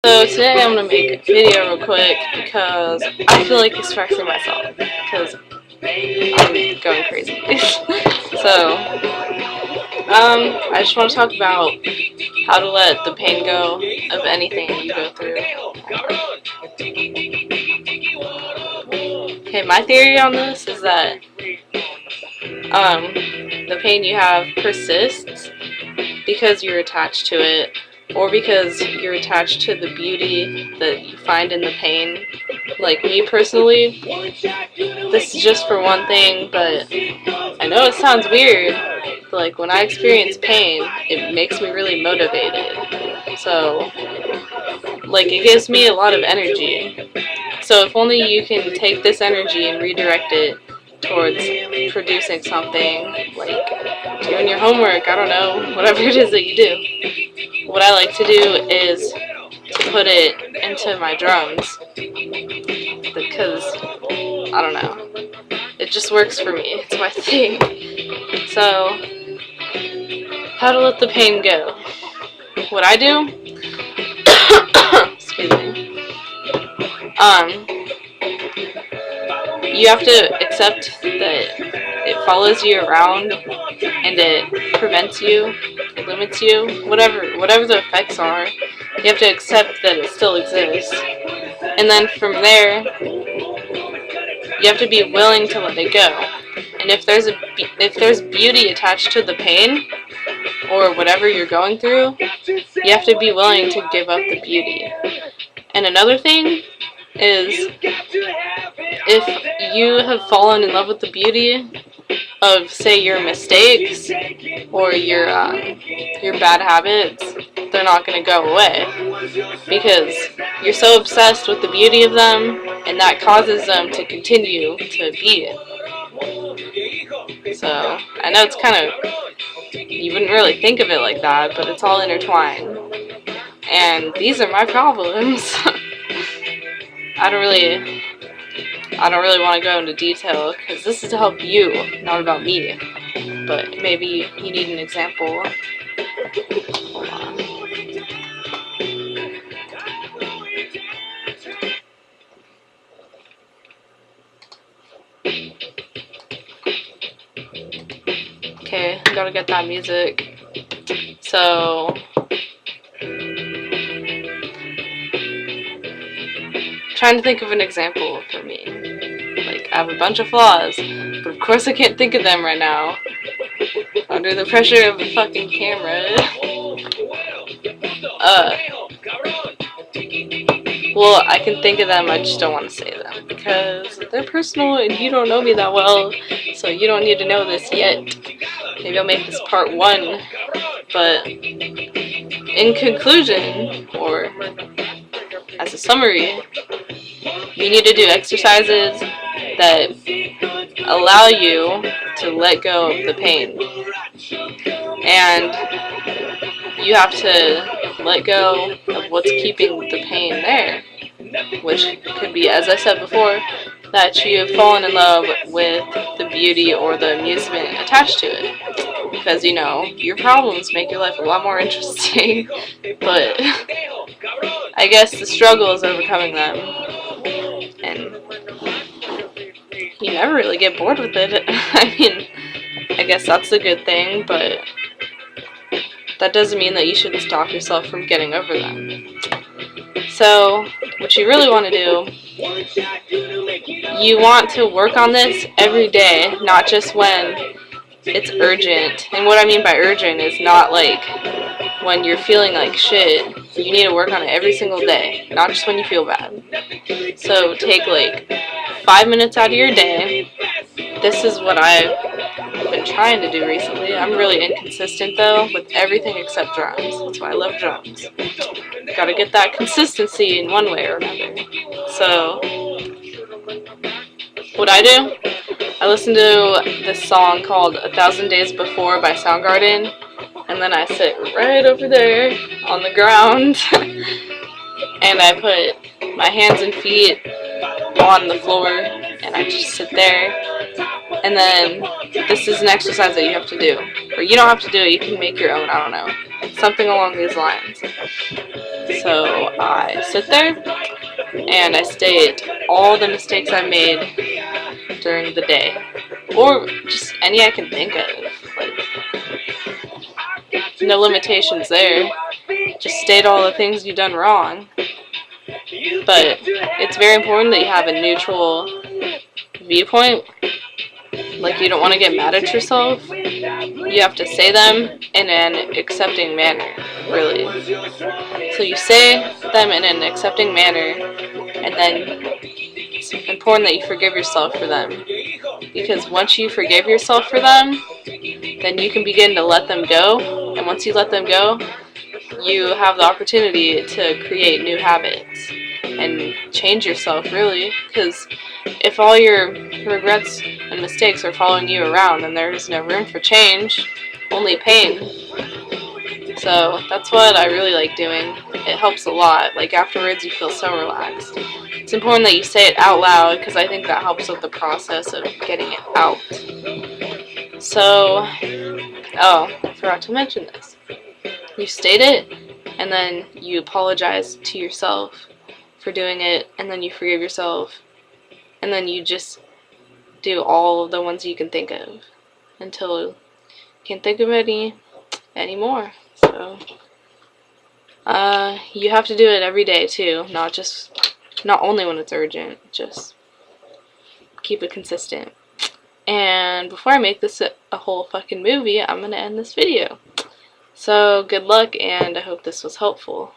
So today I'm going to make a video real quick because I feel like expressing myself because I'm going crazy. So, I just want to talk about how to let the pain go of anything you go through. Okay, my theory on this is that the pain you have persists because you're attached to it, or because you're attached to the beauty that you find in the pain. Like me personally, this is just for one thing, but I know it sounds weird, but like when I experience pain, it makes me really motivated. So, like, it gives me a lot of energy. So if only you can take this energy and redirect it towards producing something, like doing your homework, I don't know, whatever it is that you do. What I like to do is to put it into my drums, because, I don't know, it just works for me, it's my thing. So, how to let the pain go. What I do, excuse me, you have to accept that it follows you around and it prevents you, it limits you, whatever the effects are. You have to accept that it still exists, and then from there you have to be willing to let it go. And if there's beauty attached to the pain or whatever you're going through, you have to be willing to give up the beauty. And another thing is, if you have fallen in love with the beauty of, say, your mistakes or your bad habits, they're not going to go away because you're so obsessed with the beauty of them, and that causes them to continue to be it. So, I know it's kind of, you wouldn't really think of it like that, but it's all intertwined. And these are my problems. I don't really want to go into detail because this is to help you, not about me. But maybe you need an example. Hold on. Okay, gotta get that music. So, trying to think of an example for me. Like, I have a bunch of flaws, but of course I can't think of them right now. Under the pressure of a fucking camera. Well, I can think of them, I just don't want to say them, because they're personal and you don't know me that well, so you don't need to know this yet. Maybe I'll make this part 1, but in conclusion, or as a summary, you need to do exercises that allow you to let go of the pain. And you have to let go of what's keeping the pain there, which could be, as I said before, that you have fallen in love with the beauty or the amusement attached to it. Because, you know, your problems make your life a lot more interesting, but I guess the struggle is overcoming them. And you never really get bored with it. I mean, I guess that's a good thing, but that doesn't mean that you should stop yourself from getting over them. So, what you really want to do, you want to work on this every day, not just when it's urgent. And what I mean by urgent is not like when you're feeling like shit. You need to work on it every single day, not just when you feel bad. So take like 5 minutes out of your day. This is what I've been trying to do recently. I'm really inconsistent though with everything except drums. That's why I love drums. Gotta get that consistency in one way or another. So, what I do, I listen to this song called 1,000 Days Before by Soundgarden, and then I sit right over there on the ground and I put my hands and feet on the floor and I just sit there. And then this is an exercise that you have to do. Or you don't have to do it, you can make your own, I don't know. Something along these lines. So I sit there and I state all the mistakes I made during the day, or just any I can think of. Like, no limitations there. Just state all the things you've done wrong. But it's very important that you have a neutral viewpoint. Like, you don't want to get mad at yourself. You have to say them in an accepting manner, really. So you say them in an accepting manner, and then it's important that you forgive yourself for them. Because once you forgive yourself for them, then you can begin to let them go. And once you let them go, you have the opportunity to create new habits and change yourself, really. Because if all your regrets and mistakes are following you around, then there's no room for change, only pain. So that's what I really like doing. It helps a lot. Like, afterwards you feel so relaxed. It's important that you say it out loud, because I think that helps with the process of getting it out. So, oh, I forgot to mention this. You state it, and then you apologize to yourself for doing it, and then you forgive yourself, and then you just do all the ones you can think of until you can't think of any anymore. So you have to do it every day too, not only when it's urgent. Just keep it consistent. And before I make this a whole fucking movie, I'm gonna end this video. So good luck, and I hope this was helpful.